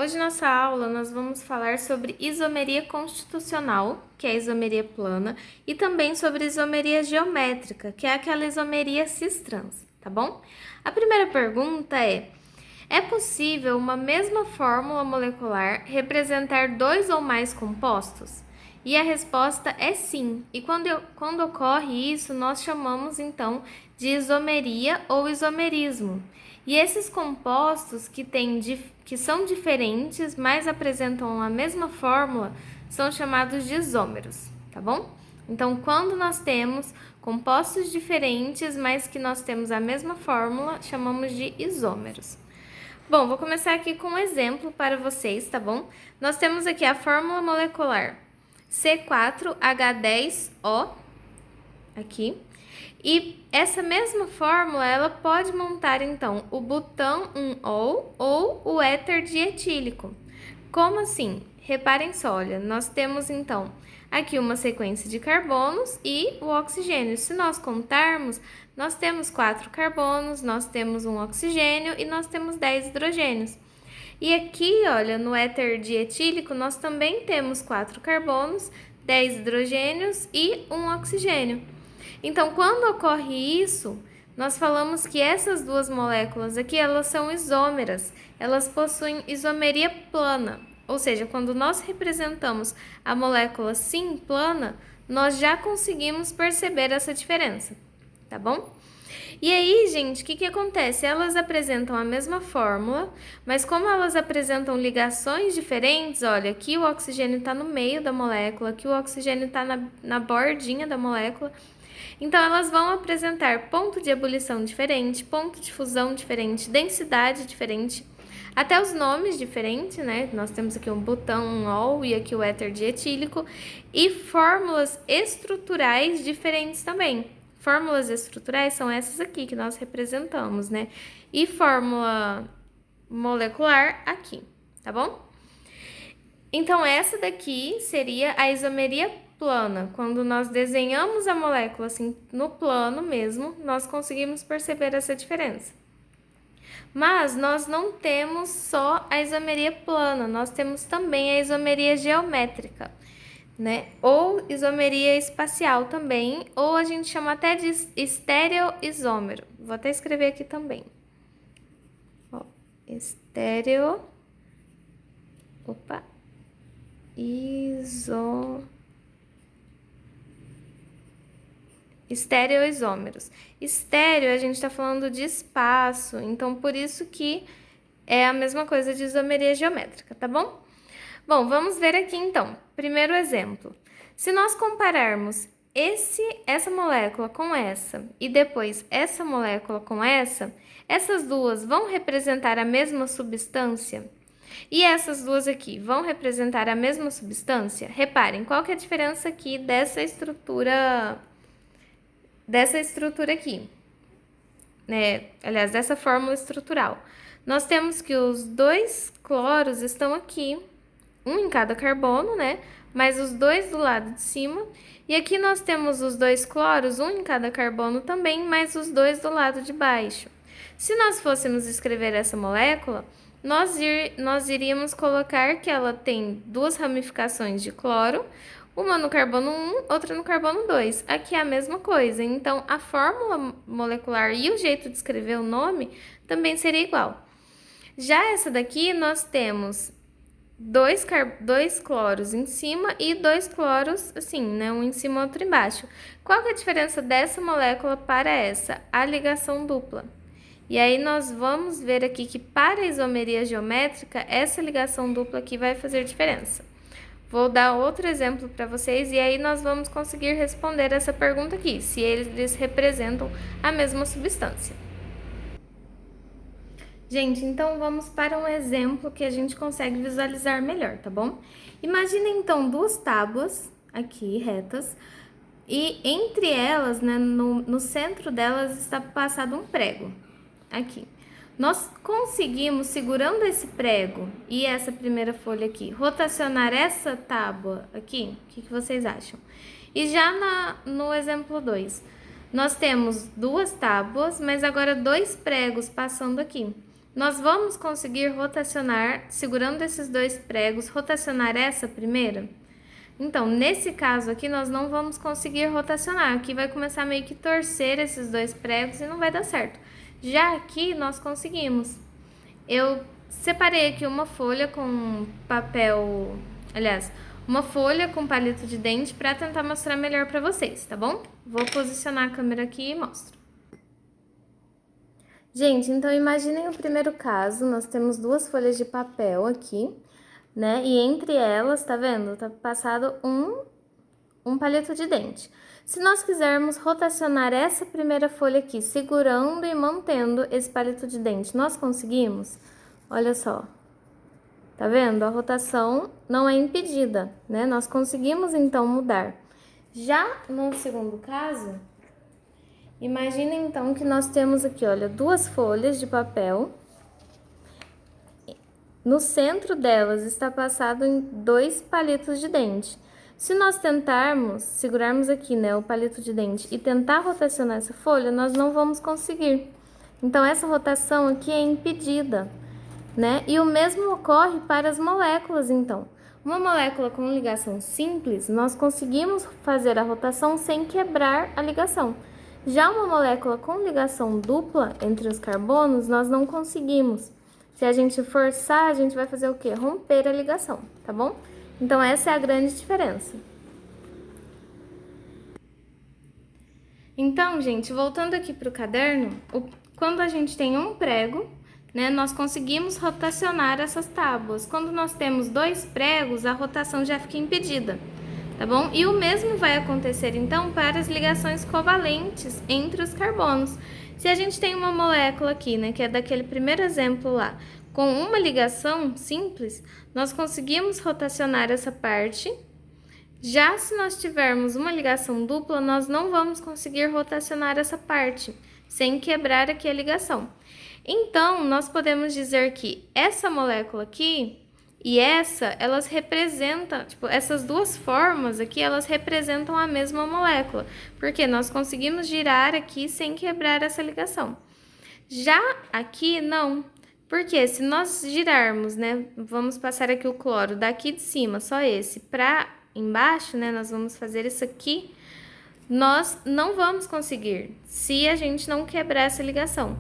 Hoje, nossa aula, nós vamos falar sobre isomeria constitucional, que é a isomeria plana, e também sobre isomeria geométrica, que é aquela isomeria cis-trans, tá bom? A primeira pergunta é possível uma mesma fórmula molecular representar dois ou mais compostos? E a resposta é sim. E quando ocorre isso, nós chamamos então de isomeria ou isomerismo. E esses compostos que são diferentes, mas apresentam a mesma fórmula, são chamados de isômeros, tá bom? Então, quando nós temos compostos diferentes, mas que nós temos a mesma fórmula, chamamos de isômeros. Bom, vou começar aqui com um exemplo para vocês, tá bom? Nós temos aqui a fórmula molecular C4H10O, aqui. E essa mesma fórmula, ela pode montar, então, o butão 1-ol ou o éter dietílico. Como assim? Reparem só, olha, nós temos, então, aqui uma sequência de carbonos e o oxigênio. Se nós contarmos, nós temos 4 carbonos, nós temos um oxigênio e nós temos 10 hidrogênios. E aqui, olha, no éter dietílico, nós também temos 4 carbonos, 10 hidrogênios e um oxigênio. Então, quando ocorre isso, nós falamos que essas duas moléculas aqui, elas são isômeras, elas possuem isomeria plana, ou seja, quando nós representamos a molécula sim plana, nós já conseguimos perceber essa diferença, tá bom? E aí, gente, o que acontece? Elas apresentam a mesma fórmula, mas como elas apresentam ligações diferentes, olha, aqui o oxigênio está no meio da molécula, aqui o oxigênio está na bordinha da molécula. Então, elas vão apresentar ponto de ebulição diferente, ponto de fusão diferente, densidade diferente, até os nomes diferentes, né? Nós temos aqui um butão, um ol e aqui o éter dietílico, e fórmulas estruturais diferentes também. Fórmulas estruturais são essas aqui que nós representamos, né? E fórmula molecular aqui, tá bom? Então, essa daqui seria a isomeria plana. Quando nós desenhamos a molécula assim no plano mesmo, nós conseguimos perceber essa diferença. Mas nós não temos só a isomeria plana, nós temos também a isomeria geométrica, né? Ou isomeria espacial também, ou a gente chama até de estereoisômero. Vou até escrever aqui também. Ó, estereoisômeros. Estéreo, a gente está falando de espaço, então por isso que é a mesma coisa de isomeria geométrica, tá bom? Bom, vamos ver aqui então. Primeiro exemplo. Se nós compararmos essa molécula com essa e depois essa molécula com essa, essas duas vão representar a mesma substância? E essas duas aqui vão representar a mesma substância? Reparem, qual que é a diferença aqui dessa estrutura aqui, né? Aliás, dessa fórmula estrutural. Nós temos que os dois cloros estão aqui, um em cada carbono, né? Mas os dois do lado de cima. E aqui nós temos os dois cloros, um em cada carbono também, mas os dois do lado de baixo. Se nós fôssemos escrever essa molécula, nós iríamos colocar que ela tem duas ramificações de cloro, uma no carbono 1, outra no carbono 2. Aqui é a mesma coisa, então a fórmula molecular e o jeito de escrever o nome também seria igual. Já essa daqui, nós temos dois cloros em cima e dois cloros assim, né? Um em cima, outro embaixo. Qual que é a diferença dessa molécula para essa? A ligação dupla. E aí nós vamos ver aqui que para a isomeria geométrica, essa ligação dupla aqui vai fazer diferença. Vou dar outro exemplo para vocês e aí nós vamos conseguir responder essa pergunta aqui, se eles representam a mesma substância. Gente, então vamos para um exemplo que a gente consegue visualizar melhor, tá bom? Imagina então duas tábuas aqui, retas, e entre elas, né, no centro delas está passado um prego, aqui. Nós conseguimos, segurando esse prego e essa primeira folha aqui, rotacionar essa tábua aqui? O que vocês acham? E já no exemplo 2, nós temos duas tábuas, mas agora dois pregos passando aqui. nós vamos conseguir rotacionar, segurando esses dois pregos, rotacionar essa primeira? Então, nesse caso aqui, nós não vamos conseguir rotacionar. Aqui vai começar meio que torcer esses dois pregos e não vai dar certo. Já aqui, nós conseguimos. Eu separei aqui uma folha com papel, aliás, uma folha com palito de dente para tentar mostrar melhor para vocês, tá bom? Vou posicionar a câmera aqui e mostro. Gente, então imaginem o primeiro caso, nós temos duas folhas de papel aqui, né? E entre elas, tá vendo? Tá passado um palito de dente. Se nós quisermos rotacionar essa primeira folha aqui, segurando e mantendo esse palito de dente, nós conseguimos? Olha só. Tá vendo? A rotação não é impedida, né? Nós conseguimos, então, mudar. Já no segundo caso, imagina, então, que nós temos aqui, olha, duas folhas de papel. No centro delas está passado em dois palitos de dente. Se nós tentarmos, segurarmos aqui, né, o palito de dente e tentar rotacionar essa folha, nós não vamos conseguir. Então, essa rotação aqui é impedida, né? E o mesmo ocorre para as moléculas, então. Uma molécula com ligação simples, nós conseguimos fazer a rotação sem quebrar a ligação. Já uma molécula com ligação dupla entre os carbonos, nós não conseguimos. Se a gente forçar, a gente vai fazer o quê? Romper a ligação, tá bom? Então, essa é a grande diferença. Então, gente, voltando aqui para o caderno, quando a gente tem um prego, né, nós conseguimos rotacionar essas tábuas. Quando nós temos dois pregos, a rotação já fica impedida, tá bom? E o mesmo vai acontecer, então, para as ligações covalentes entre os carbonos. Se a gente tem uma molécula aqui, né, que é daquele primeiro exemplo lá, com uma ligação simples, nós conseguimos rotacionar essa parte. Já se nós tivermos uma ligação dupla, nós não vamos conseguir rotacionar essa parte, sem quebrar aqui a ligação. Então, nós podemos dizer que essa molécula aqui e essa, elas representam, tipo, essas duas formas aqui, elas representam a mesma molécula, porque nós conseguimos girar aqui sem quebrar essa ligação. Já aqui, não, porque se nós girarmos, né, vamos passar aqui o cloro daqui de cima, só esse, para embaixo, né, nós vamos fazer isso aqui, nós não vamos conseguir, se a gente não quebrar essa ligação.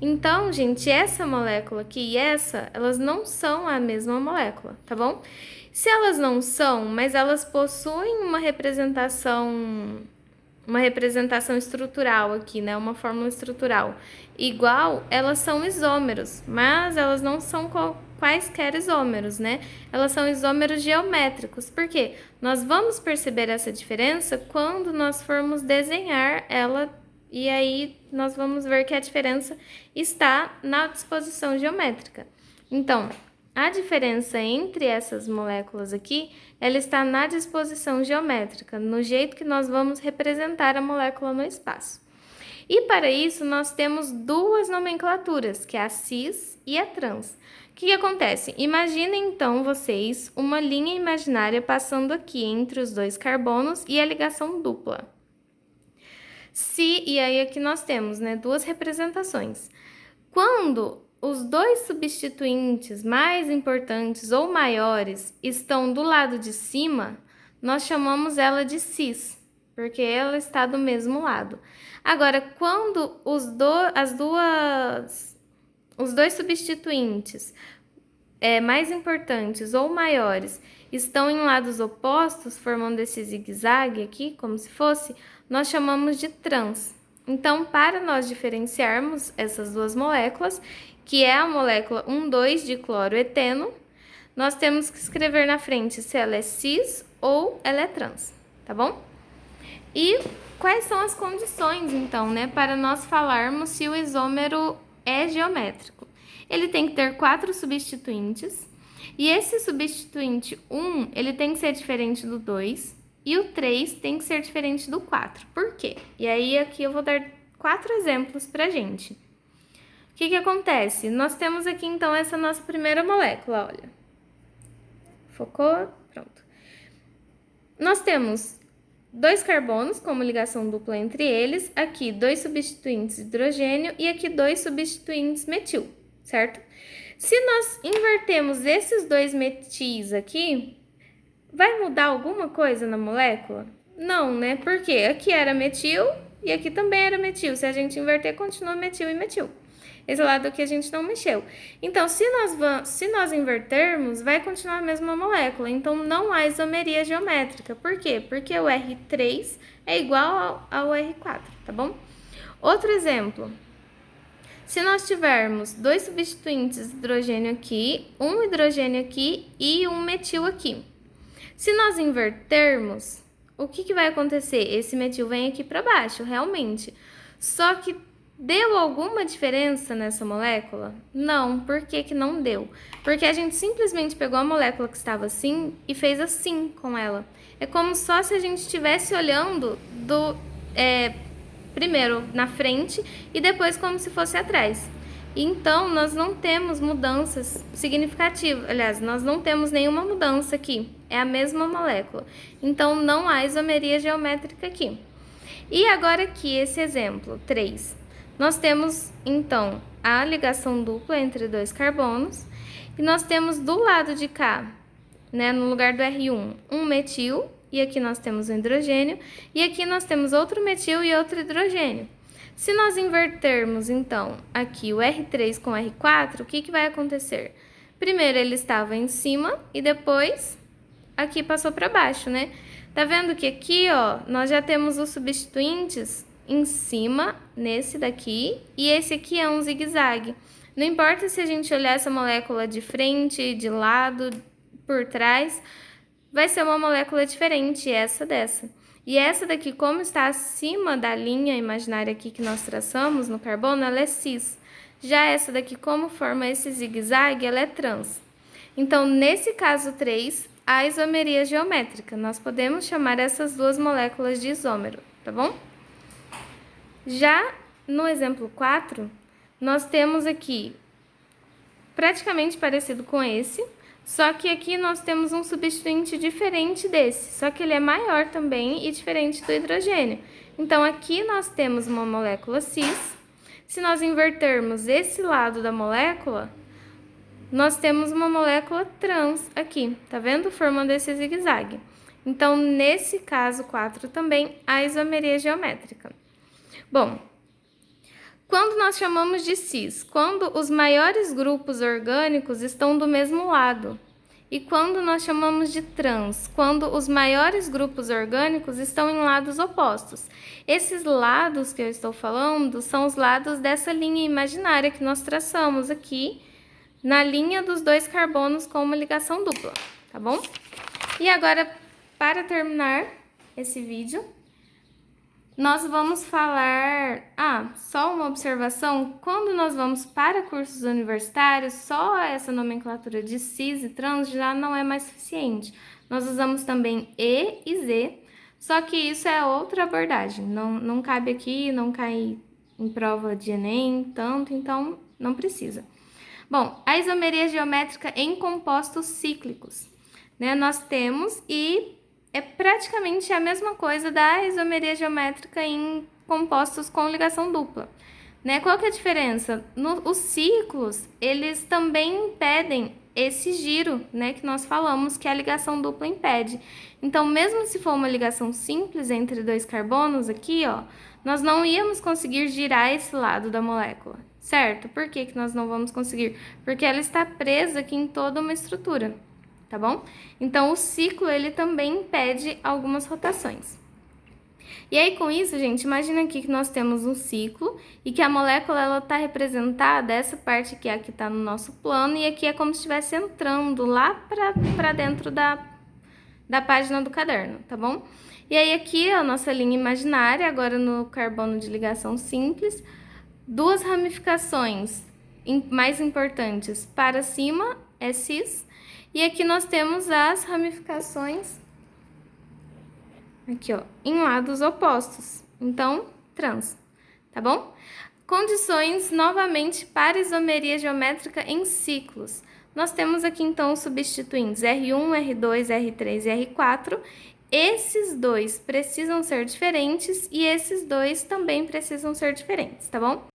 Então, gente, essa molécula aqui e essa, elas não são a mesma molécula, tá bom? Se elas não são, mas elas possuem uma representação estrutural aqui, né? Uma fórmula estrutural igual, elas são isômeros, mas elas não são quaisquer isômeros, né? Elas são isômeros geométricos. Por quê? Nós vamos perceber essa diferença quando nós formos desenhar ela. E aí, nós vamos ver que a diferença está na disposição geométrica. Então, a diferença entre essas moléculas aqui, ela está na disposição geométrica, no jeito que nós vamos representar a molécula no espaço. E para isso, nós temos duas nomenclaturas, que é a cis e a trans. O que acontece? Imaginem, então, vocês uma linha imaginária passando aqui entre os dois carbonos e a ligação dupla. E aí aqui nós temos, né, duas representações. Quando os dois substituintes mais importantes ou maiores estão do lado de cima, nós chamamos ela de cis, porque ela está do mesmo lado. Agora, quando os dois substituintes mais importantes ou maiores estão em lados opostos, formando esse zigue-zague aqui, como se fosse, nós chamamos de trans. Então, para nós diferenciarmos essas duas moléculas, que é a molécula 1,2 de cloroeteno, nós temos que escrever na frente se ela é cis ou ela é trans, tá bom? E quais são as condições, então, né, para nós falarmos se o isômero é geométrico? Ele tem que ter 4 substituintes, e esse substituinte 1, ele tem que ser diferente do 2, e o 3 tem que ser diferente do 4. Por quê? E aí, aqui eu vou dar 4 exemplos pra gente. O que acontece? Nós temos aqui, então, essa nossa primeira molécula, olha. Focou? Pronto. Nós temos 2 carbonos, como ligação dupla entre eles, aqui 2 substituintes de hidrogênio e aqui 2 substituintes metil. certo? Se nós invertermos esses dois metis aqui, vai mudar alguma coisa na molécula? Não, né? Porque aqui era metil e aqui também era metil. Se a gente inverter, continua metil e metil. Esse lado aqui a gente não mexeu. Então, se nós invertermos, vai continuar a mesma molécula. Então, não há isomeria geométrica. Por quê? Porque o R3 é igual ao R4, tá bom? Outro exemplo. Se nós tivermos dois substituintes de hidrogênio aqui, um hidrogênio aqui e um metil aqui. Se nós invertermos, o que vai acontecer? Esse metil vem aqui para baixo, realmente. Só que deu alguma diferença nessa molécula? Não. Por que que não deu? Porque a gente simplesmente pegou a molécula que estava assim e fez assim com ela. É como só se a gente estivesse olhando primeiro na frente e depois como se fosse atrás. Então, nós não temos mudanças significativas. Aliás, nós não temos nenhuma mudança aqui. É a mesma molécula. Então, não há isomeria geométrica aqui. E agora aqui, esse exemplo, 3. Nós temos, então, a ligação dupla entre dois carbonos. E nós temos do lado de cá, né, no lugar do R1, um metil. E aqui nós temos um hidrogênio. E aqui nós temos outro metil e outro hidrogênio. Se nós invertermos, então, aqui o R3 com o R4, o que vai acontecer? Primeiro ele estava em cima e depois aqui passou para baixo, né? Tá vendo que aqui, ó, nós já temos os substituintes em cima, nesse daqui, e esse aqui é um zigue-zague. Não importa se a gente olhar essa molécula de frente, de lado, por trás, vai ser uma molécula diferente, essa dessa. E essa daqui, como está acima da linha imaginária aqui que nós traçamos no carbono, ela é cis. Já essa daqui, como forma esse zigue-zague, ela é trans. Então, nesse caso 3, há isomeria geométrica. Nós podemos chamar essas duas moléculas de isômero, tá bom? Já no exemplo 4, nós temos aqui praticamente parecido com esse, só que aqui nós temos um substituinte diferente desse, só que ele é maior também e diferente do hidrogênio. Então, aqui nós temos uma molécula cis. Se nós invertermos esse lado da molécula, nós temos uma molécula trans aqui, tá vendo? Formando esse zigue-zague. Então, nesse caso 4 também, há isomeria geométrica. Bom, quando nós chamamos de cis? Quando os maiores grupos orgânicos estão do mesmo lado. E quando nós chamamos de trans? Quando os maiores grupos orgânicos estão em lados opostos. Esses lados que eu estou falando são os lados dessa linha imaginária que nós traçamos aqui na linha dos dois carbonos com uma ligação dupla, tá bom? E agora, para terminar esse vídeo, nós vamos falar... só uma observação, quando nós vamos para cursos universitários, só essa nomenclatura de cis e trans já não é mais suficiente. Nós usamos também E e Z, só que isso é outra abordagem, não cabe aqui, não cai em prova de Enem, tanto, então não precisa. Bom, a isomeria geométrica em compostos cíclicos, né, nós temos e... é praticamente a mesma coisa da isomeria geométrica em compostos com ligação dupla, né? Qual que é a diferença? Os ciclos, eles também impedem esse giro, né, que nós falamos que a ligação dupla impede. Então, mesmo se for uma ligação simples entre dois carbonos aqui, ó, nós não íamos conseguir girar esse lado da molécula, certo? Por que que nós não vamos conseguir? Porque ela está presa aqui em toda uma estrutura. Tá bom? Então, o ciclo, ele também impede algumas rotações. E aí, com isso, gente, imagina aqui que nós temos um ciclo e que a molécula, ela tá representada, essa parte aqui, aqui tá no nosso plano, e aqui é como se estivesse entrando lá para dentro da página do caderno, tá bom? E aí, aqui, a nossa linha imaginária, agora no carbono de ligação simples, duas ramificações mais importantes para cima, é cis. E aqui nós temos as ramificações, aqui ó, em lados opostos, então trans, tá bom? Condições, novamente, para isomeria geométrica em ciclos. Nós temos aqui então os substituintes R1, R2, R3 e R4. Esses dois precisam ser diferentes e esses dois também precisam ser diferentes, tá bom?